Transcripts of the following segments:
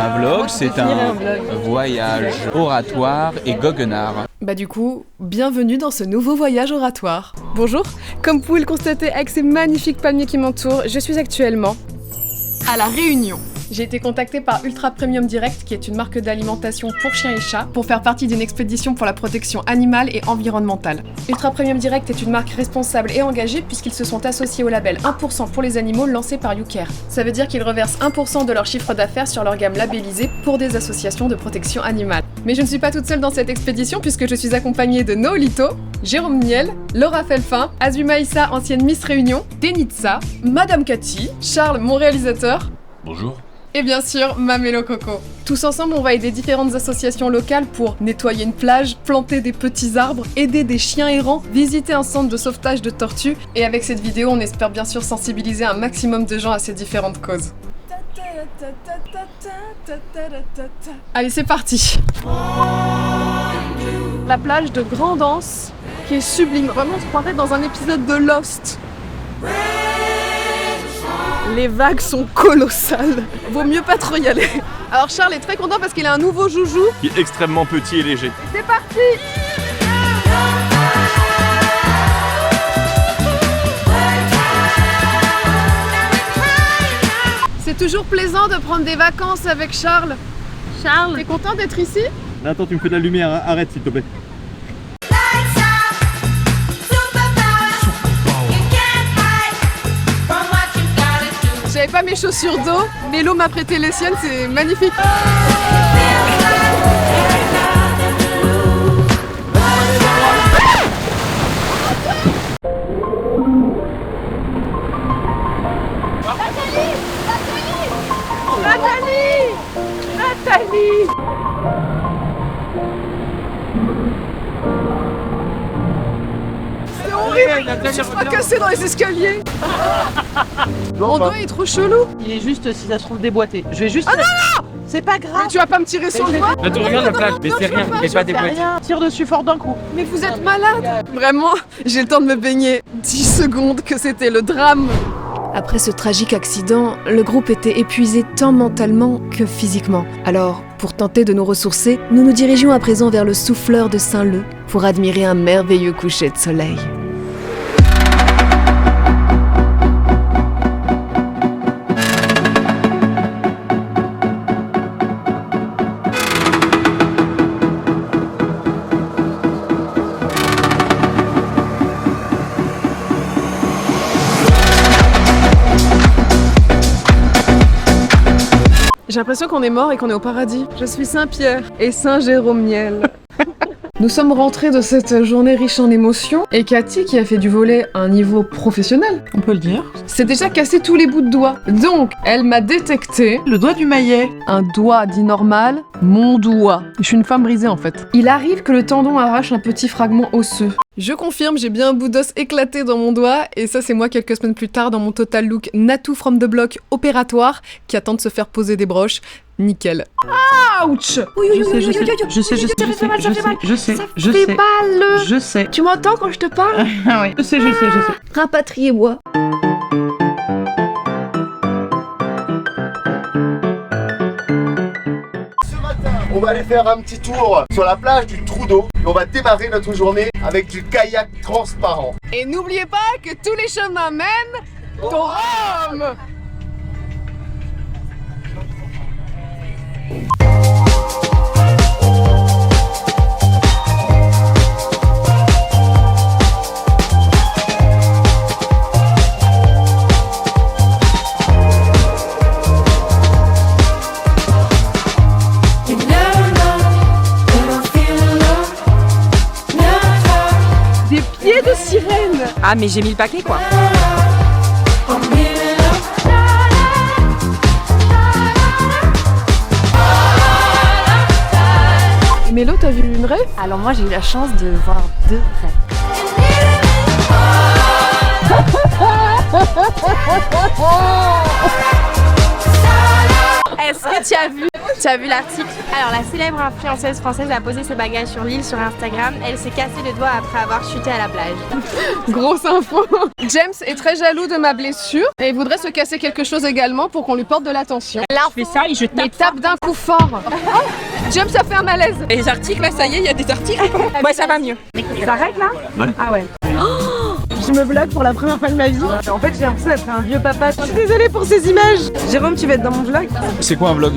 un vlog, c'est un voyage oratoire et goguenard. Bah du coup, bienvenue dans ce nouveau voyage oratoire. Bonjour, comme vous pouvez le constater avec ces magnifiques palmiers qui m'entourent, je suis actuellement à La Réunion. J'ai été contactée par Ultra Premium Direct, qui est une marque d'alimentation pour chiens et chats, pour faire partie d'une expédition pour la protection animale et environnementale. Ultra Premium Direct est une marque responsable et engagée puisqu'ils se sont associés au label 1% pour les animaux lancé par YouCare. Ça veut dire qu'ils reversent 1% de leur chiffre d'affaires sur leur gamme labellisée pour des associations de protection animale. Mais je ne suis pas toute seule dans cette expédition puisque je suis accompagnée de Noolito, Jérôme Niel, Laura Felfin, Azuma Issa, ancienne Miss Réunion, Denitsa, Madame Cathy, Charles, mon réalisateur. Bonjour. Et bien sûr, Mamelo Coco. Tous ensemble, on va aider différentes associations locales pour nettoyer une plage, planter des petits arbres, aider des chiens errants, visiter un centre de sauvetage de tortues. Et avec cette vidéo, on espère bien sûr sensibiliser un maximum de gens à ces différentes causes. Allez, c'est parti. La plage de Grand'Anse, qui est sublime. Vraiment, on se croirait dans un épisode de Lost. Les vagues sont colossales. Vaut mieux pas trop y aller. Alors Charles est très content parce qu'il a un nouveau joujou. Qui est extrêmement petit et léger. C'est parti! C'est toujours plaisant de prendre des vacances avec Charles. Charles, t'es content d'être ici? Attends, tu me fais de la lumière, hein. Arrête s'il te plaît. J'avais pas mes chaussures d'eau, Mélo m'a prêté les siennes, c'est magnifique. Nathalie! C'est horrible! Je suis fracassée dans les escaliers! Mon doigt est trop chelou! Il est juste, si ça se trouve, déboîté. Je vais juste... Ah non, non! C'est pas grave! Mais tu vas pas me tirer sur le doigt? Là, tu regardes la plage, mais c'est rien, il est pas déboîté. Rien. Tire dessus fort d'un coup. Mais vous êtes malade! Vraiment, j'ai le temps de me baigner 10 secondes que c'était le drame! Après ce tragique accident, le groupe était épuisé tant mentalement que physiquement. Alors, pour tenter de nous ressourcer, nous nous dirigeons à présent vers le souffleur de Saint-Leu pour admirer un merveilleux coucher de soleil. J'ai l'impression qu'on est mort et qu'on est au paradis. Je suis Saint-Pierre et Saint-Jérôme Niel. Nous sommes rentrés de cette journée riche en émotions et Cathy, qui a fait du volley à un niveau professionnel, On peut le dire. s'est déjà cassé tous les bouts de doigts. Donc, elle m'a détecté Le doigt du maillet. un doigt dit normal, mon doigt. Je suis une femme brisée en fait. Il arrive que le tendon arrache un petit fragment osseux. Je confirme, j'ai bien un bout d'os éclaté dans mon doigt, et ça c'est moi quelques semaines plus tard dans mon total look Natou from the block opératoire qui attend de se faire poser des broches. Nickel. Ouch! Je sais. Je sais. Tu m'entends quand je te parle? Ah oui. Je sais. Rapatriez-moi. Ce matin, on va aller faire un petit tour sur la plage du Trou d'eau et on va démarrer notre journée avec du kayak transparent. Et n'oubliez pas que tous les chemins mènent au Rome! Des pieds de sirène! Ah, mais j'ai mis le paquet, quoi. Mélo, t'as vu une rêve? Alors moi j'ai eu la chance de voir 2 rêves. Est-ce que tu as vu l'article? Alors la célèbre influenceuse française a posé ses bagages sur l'île sur Instagram. Elle s'est cassé le doigt après avoir chuté à la plage. Grosse info. James est très jaloux de ma blessure et il voudrait se casser quelque chose également pour qu'on lui porte de l'attention. Je fais ça et je Il tape d'un coup fort. Oh, James a fait un malaise. Les articles là, ça y est, il y a des articles. Ouais, ça va mieux. Ça arrête là? Ouais. Ah ouais. Je me vlog pour la première fois de ma vie. En fait, j'ai l'impression d'être un vieux papa. Je suis désolée pour ces images. Jérôme, tu vas être dans mon vlog? C'est quoi un vlog?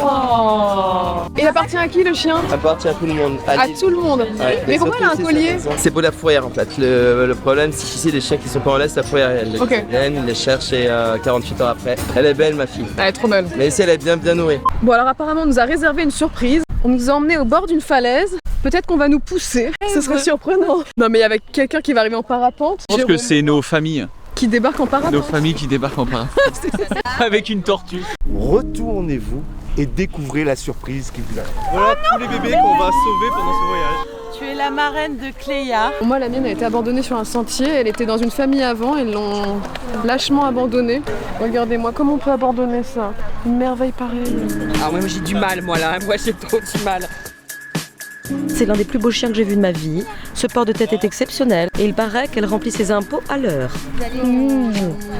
Oh. Il appartient à qui le chien? Appartient à tout le monde. À tout le monde. Ouais, Mais pourquoi il a un collier? C'est pour la fourrière en fait. Le problème c'est qu'ici les chiens qui sont pas en laisse, la fourrière elle Ok. viennent, ils les cherchent et 48 heures après. Elle est belle ma fille. Elle est trop belle. Mais ici elle est bien nourrie. Bon alors apparemment on nous a réservé une surprise. On nous a emmenés au bord d'une falaise. Peut-être qu'on va nous pousser. Ce serait surprenant. Non mais avec quelqu'un qui va arriver en parapente. Je pense que c'est nos familles. Qui débarque en parapente. Nos familles qui débarquent en parapente. Avec une tortue. Retournez-vous et découvrez la surprise qui vous attend. Voilà tous les bébés qu'on va sauver pendant ce voyage. Tu es la marraine de Cléa. Moi la mienne a été abandonnée sur un sentier. Elle était dans une famille avant. Ils l'ont lâchement abandonnée. Regardez-moi comment on peut abandonner ça. Une merveille pareille. Ah ouais, moi j'ai du mal moi là. Moi j'ai trop du mal. C'est l'un des plus beaux chiens que j'ai vu de ma vie. Ce port de tête est exceptionnel et il paraît qu'elle remplit ses impôts à l'heure.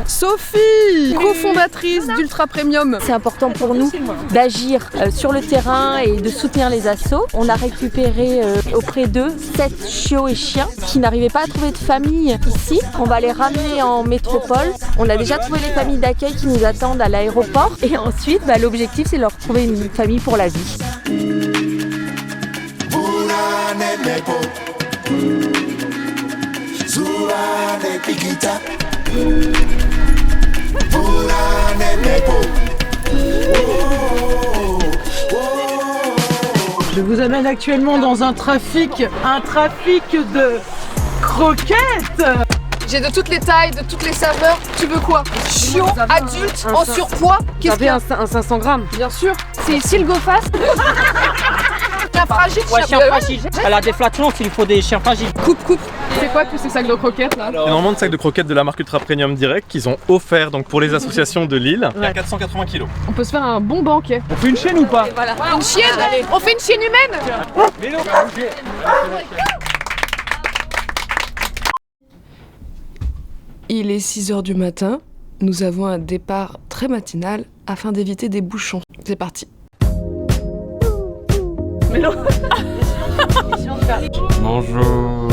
Sophie, cofondatrice d'Ultra Premium. C'est important pour nous d'agir sur le terrain et de soutenir les assos. On a récupéré auprès d'eux 7 chiots et chiens qui n'arrivaient pas à trouver de famille ici. On va les ramener en métropole. On a déjà trouvé les familles d'accueil qui nous attendent à l'aéroport. Et ensuite, l'objectif, c'est de leur trouver une famille pour la vie. Je vous amène actuellement dans un trafic de croquettes. J'ai de toutes les tailles, de toutes les saveurs. Tu veux quoi? Chiot, adulte, en surpoids. Qu'est-ce qu'il y a? Un 500 grammes. Bien sûr. C'est ici le GoFast. Chien fragile, Ouais, chien fragile. À la déflation, il faut des chiens fragiles. Coupe. C'est quoi tous ces sacs de croquettes là? Énormément de sacs de croquettes de la marque Ultra Premium Direct qu'ils ont offert donc pour les associations de Lille. Il y a 480 kilos. On peut se faire un bon banquet. On fait une chaîne ou pas? Voilà. Une chienne? On fait une chienne humaine? Il est 6h du matin. Nous avons un départ très matinal afin d'éviter des bouchons. C'est parti. Mais non. Bonjour.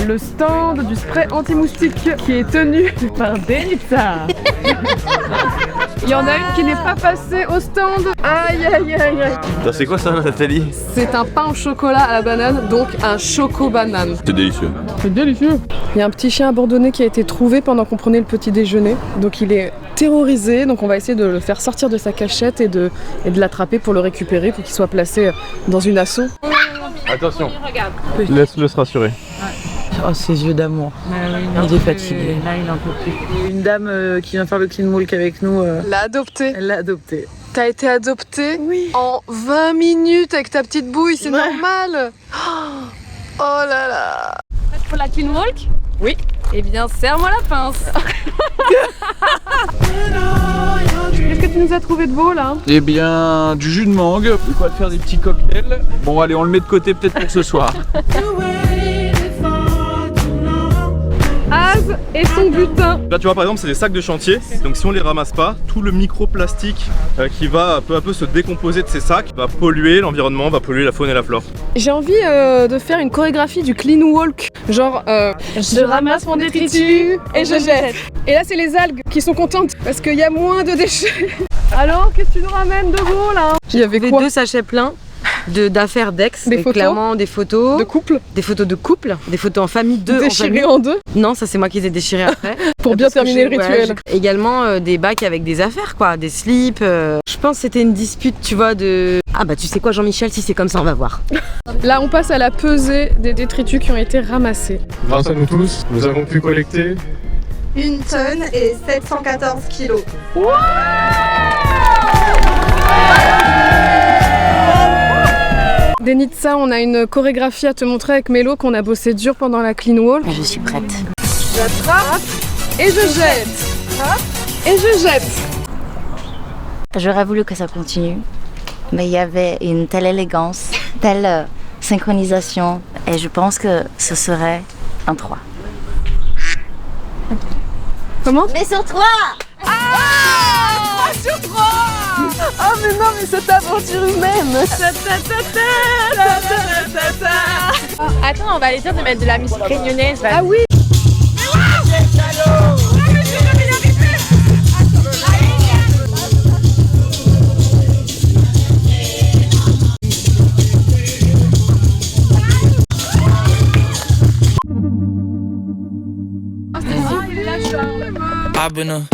Le stand du spray anti-moustique qui est tenu par Denitza. Il y en a une qui n'est pas passée au stand. Aïe. C'est quoi ça Nathalie? C'est un pain au chocolat à la banane, donc un choco-banane. C'est délicieux. C'est délicieux. Il y a un petit chien abandonné qui a été trouvé pendant qu'on prenait le petit déjeuner. Donc il est terrorisé, donc on va essayer de le faire sortir de sa cachette et de l'attraper pour le récupérer, pour qu'il soit placé dans une asso. Attention, laisse-le se rassurer. Oh, ses yeux d'amour. Il est fatigué. Là, il en peut plus. Une dame qui vient faire le clean walk avec nous. L'a adopté. Elle l'a adopté. T'as été adoptée en 20 minutes avec ta petite bouille, c'est normal. Oh là là. Prête pour la clean walk? Oui. Eh bien, serre-moi la pince. Qu'est-ce que tu nous as trouvé de beau là? Eh bien, du jus de mangue, de quoi faire des petits cocktails. Bon allez, on le met de côté peut-être pour ce soir. Az et son butin. Là tu vois par exemple c'est des sacs de chantier, donc si on les ramasse pas, tout le microplastique qui va peu à peu se décomposer de ces sacs va polluer l'environnement, va polluer la faune et la flore. J'ai envie de faire une chorégraphie du clean walk. Genre, je ramasse mon détritus et je jette. Et là c'est les algues qui sont contentes parce qu'il y a moins de déchets. Alors, qu'est-ce que tu nous ramènes de beau là? Il y avait quoi? 2 sachets pleins d'affaires d'ex, des photos, clairement des photos de couple, des photos en famille, déchirées en deux. Non, ça c'est moi qui les ai déchirées après. Pour bien terminer le rituel. Également des bacs avec des affaires quoi, des slips. Je pense que c'était une dispute, tu vois, de ah bah tu sais quoi Jean-Michel, si c'est comme ça on va voir. Là on passe à la pesée des détritus qui ont été ramassés. Grâce à nous tous, nous avons pu collecter 1 tonne et 714 kilos. Denitsa, on a une chorégraphie à te montrer avec Mélo qu'on a bossé dur pendant la clean wall. Je suis prête. J'attrape et je jette. Et je jette. J'aurais voulu que ça continue, mais il y avait une telle élégance, telle synchronisation, et je pense que ce serait un 3. Comment? Mais sur 3! Ah, 3 sur 3! Oh mais non, mais cette aventure humaine! Attends, on va aller dire de mettre de la musique réunionnaise. Ah oui! I've been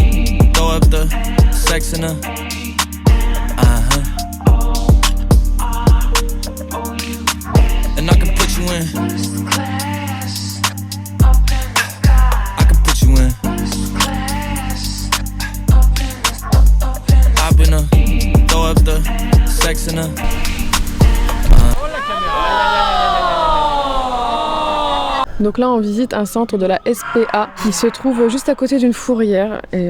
throw up the sex in and I can put you in. I can put you in. I've been throw up the sex in Donc là, on visite un centre de la SPA qui se trouve juste à côté d'une fourrière. Et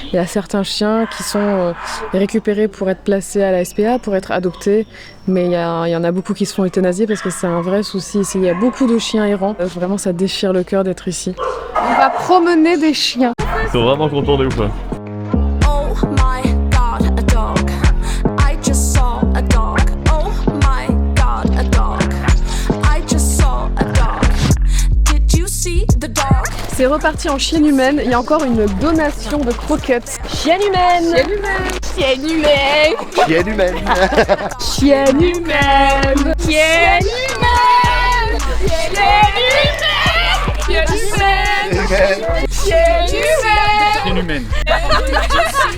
il y a certains chiens qui sont récupérés pour être placés à la SPA, pour être adoptés. Mais il y en a beaucoup qui se font euthanasier parce que c'est un vrai souci ici. Il y a beaucoup de chiens errants. Vraiment, ça déchire le cœur d'être ici. On va promener des chiens. Ils sont vraiment contents de ouf. C'est reparti en chienne humaine, il y a encore une donation de croquettes. Chienne humaine! Chienne humaine! Chienne humaine! Chienne humaine. Chienne humaine! Chienne humaine! Chienne humaine! Chienne humaine!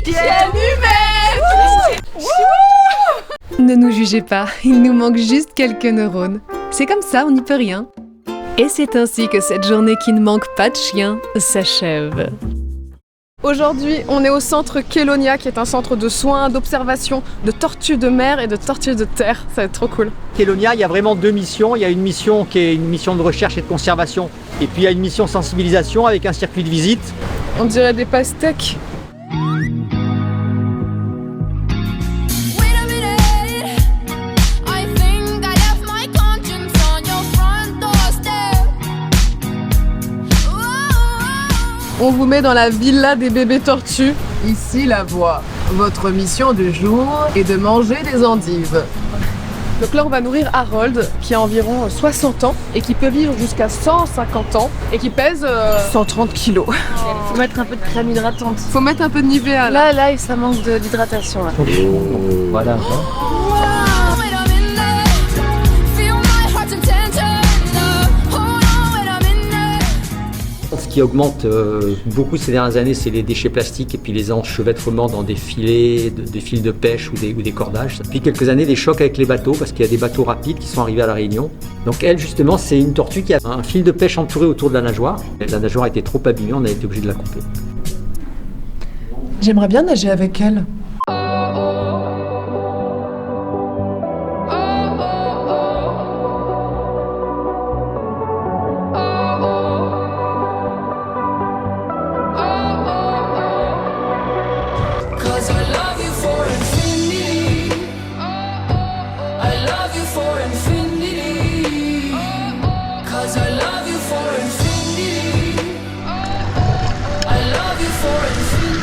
Chienne humaine! Ne nous jugez pas, il nous manque juste quelques neurones. C'est comme ça, on n'y peut rien. Et c'est ainsi que cette journée qui ne manque pas de chiens s'achève. Aujourd'hui, on est au centre Kelonia, qui est un centre de soins, d'observation de tortues de mer et de tortues de terre. Ça va être trop cool. Kelonia, il y a vraiment deux missions. Il y a une mission qui est une mission de recherche et de conservation. Et puis il y a une mission sensibilisation avec un circuit de visite. On dirait des pastèques. On vous met dans la villa des bébés tortues. Ici la voie. Votre mission du jour est de manger des endives. Donc là, on va nourrir Harold, qui a environ 60 ans et qui peut vivre jusqu'à 150 ans et qui pèse 130 kilos. Faut mettre un peu de crème hydratante. Faut mettre un peu de Nivea. Là, ça manque d'hydratation. Voilà. Ce qui augmente beaucoup ces dernières années, c'est les déchets plastiques et puis les enchevêtrements dans des filets, des fils de pêche ou des cordages. Depuis quelques années, des chocs avec les bateaux, parce qu'il y a des bateaux rapides qui sont arrivés à La Réunion. Donc elle, justement, c'est une tortue qui a un fil de pêche entouré autour de la nageoire. La nageoire a été trop abîmée, on a été obligé de la couper. J'aimerais bien nager avec elle.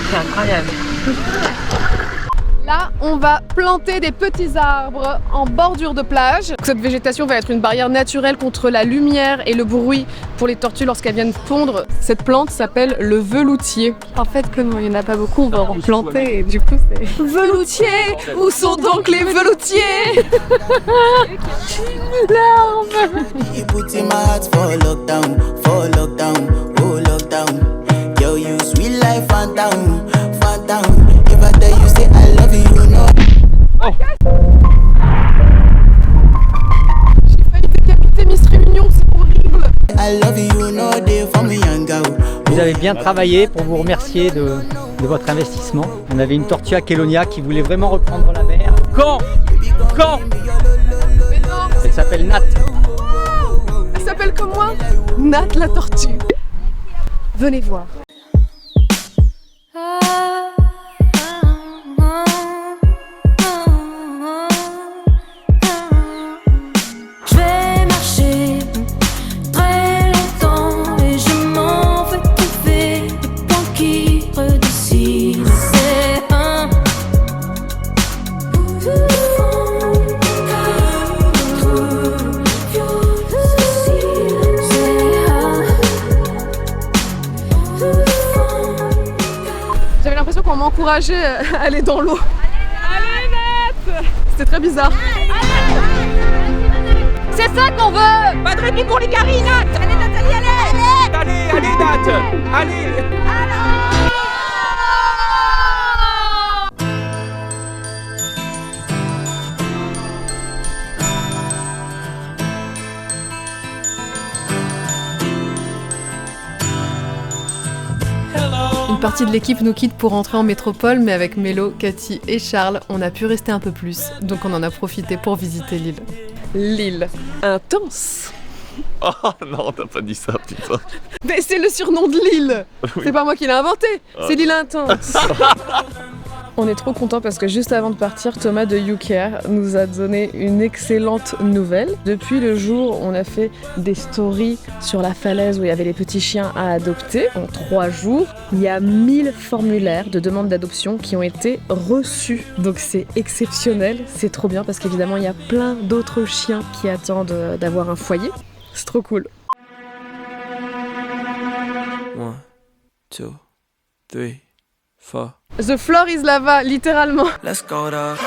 C'est incroyable. Là, on va planter des petits arbres en bordure de plage. Cette végétation va être une barrière naturelle contre la lumière et le bruit pour les tortues lorsqu'elles viennent pondre. Cette plante s'appelle le veloutier. En fait, comme il n'y en a pas beaucoup, on va en planter et du coup c'est... Veloutier! Où sont donc les veloutiers? L'arbre! J'ai failli décapiter Miss Réunion, c'est horrible! Vous avez bien travaillé pour vous remercier de votre investissement. On avait une tortue à Kelonia qui voulait vraiment reprendre la mer. Quand? Mais non! s'appelle Nat. Elle s'appelle comme moi, Nat la tortue. Venez voir. Je vais marcher très longtemps et je m'en vais trouver le point qui redécide. C'est un J'avais l'impression qu'on m'encourageait à aller dans l'eau. Allez Nat! C'était très bizarre. C'est ça qu'on veut. Pas de répit pour les caries, Nat. Allez Nathalie, allez. Allez Nat, allez. Une partie de l'équipe nous quitte pour rentrer en métropole, mais avec Mélo, Cathy et Charles, on a pu rester un peu plus, donc on en a profité pour visiter l'île. L'île intense. Oh non, t'as pas dit ça, putain. Mais c'est le surnom de l'île. Oui. C'est pas moi qui l'ai inventé, Ah. c'est l'île intense. On est trop contents parce que juste avant de partir, Thomas de YouCare nous a donné une excellente nouvelle. Depuis le jour où on a fait des stories sur la falaise où il y avait les petits chiens à adopter, en 3 jours, il y a 1000 formulaires de demande d'adoption qui ont été reçus. Donc c'est exceptionnel, c'est trop bien parce qu'évidemment il y a plein d'autres chiens qui attendent d'avoir un foyer. C'est trop cool. 1, 2, 3, 4. The floor is lava, littéralement. Let's go dog.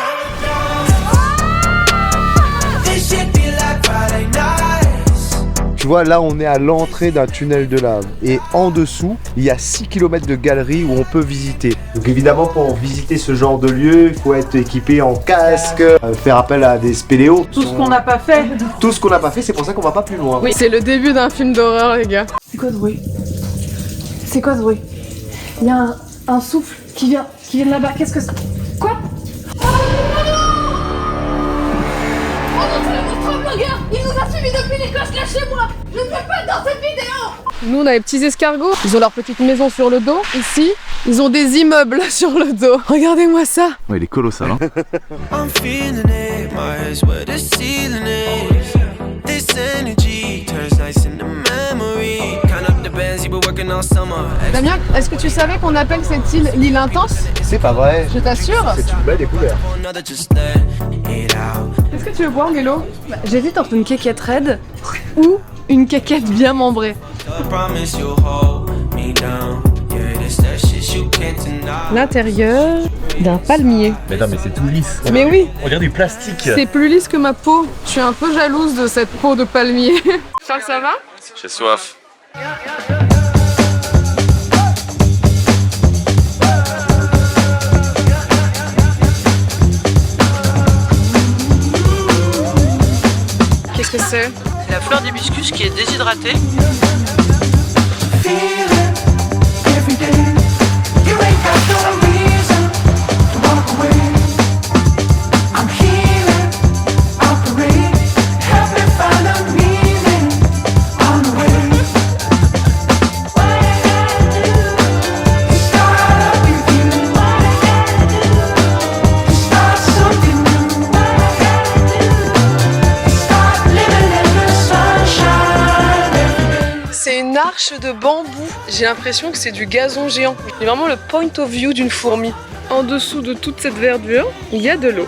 Tu vois, là on est à l'entrée d'un tunnel de lave et en dessous il y a 6 km de galeries où on peut visiter. Donc évidemment pour visiter ce genre de lieu, il faut être équipé en casque, faire appel à des spéléos. Tout ce qu'on n'a pas fait. Tout ce qu'on n'a pas fait, c'est pour ça qu'on va pas plus loin. Oui, c'est le début d'un film d'horreur, les gars. C'est quoi ce bruit? C'est quoi ce bruit? Il y a un souffle qui vient de là-bas. Qu'est-ce que c'est? Quoi? Il nous a suivis depuis l'Écosse, lâchez-moi. Je ne veux pas être dans cette vidéo. Nous, on a les petits escargots. Ils ont leur petite maison sur le dos. Ici, ils ont des immeubles sur le dos. Regardez-moi ça. Ouais, il est colossal, hein. I'm feeling it, my head's where the ceiling is. This energy turns nice into memory. Count up the bands you were working all summer. Damien, est-ce que tu savais qu'on appelle cette île l'île intense? C'est pas vrai. Je t'assure. C'est une belle découverte. Another just let it out. Qu'est-ce que tu veux boire, Mélo? J'hésite entre une quéquette raide ou une quéquette bien membrée. I promise you'll hold me down. Yeah, this that shit you can't deny. L'intérieur d'un palmier. Mais non, mais c'est tout lisse. Mais oui, On dirait du plastique. c'est plus lisse que ma peau. Je suis un peu jalouse de cette peau de palmier. Charles, ça va? J'ai soif. Qu'est-ce que c'est? C'est la fleur d'hibiscus qui est déshydratée. C'est une arche de bambou. J'ai l'impression que c'est du gazon géant. C'est vraiment le point of view d'une fourmi. En dessous de toute cette verdure, il y a de l'eau.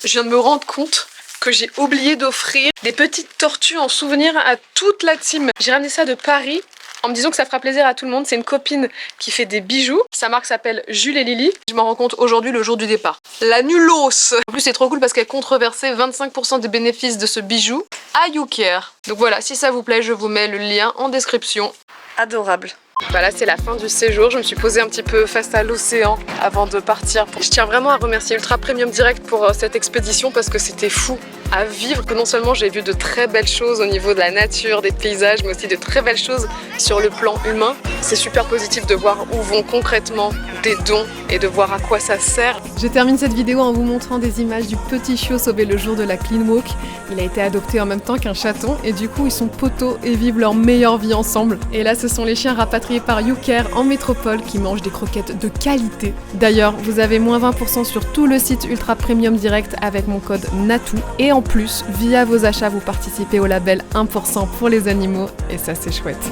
Je viens de me rendre compte que j'ai oublié d'offrir des petites tortues en souvenir à toute la team. J'ai ramené ça de Paris en me disant que ça fera plaisir à tout le monde. C'est une copine qui fait des bijoux. Sa marque s'appelle Jules et Lily. Je m'en rends compte aujourd'hui, le jour du départ. La nulos. En plus, c'est trop cool parce qu'elle compte reverser 25% des bénéfices de ce bijou à YouCare. Donc voilà, si ça vous plaît, je vous mets le lien en description. Adorable. Bah là, c'est la fin du séjour. Je me suis posée un petit peu face à l'océan avant de partir. Je tiens vraiment à remercier Ultra Premium Direct pour cette expédition parce que c'était fou. à vivre, que non seulement j'ai vu de très belles choses au niveau de la nature, des paysages, mais aussi de très belles choses sur le plan humain. C'est super positif de voir où vont concrètement des dons et de voir à quoi ça sert. Je termine cette vidéo en vous montrant des images du petit chiot sauvé le jour de la Clean Walk. Il a été adopté en même temps qu'un chaton et du coup ils sont potos et vivent leur meilleure vie ensemble. Et là ce sont les chiens rapatriés par YouCare en métropole qui mangent des croquettes de qualité. D'ailleurs vous avez moins 20% sur tout le site Ultra Premium Direct avec mon code NATOU et en plus via vos achats vous participez au label 1% pour les animaux et ça c'est chouette.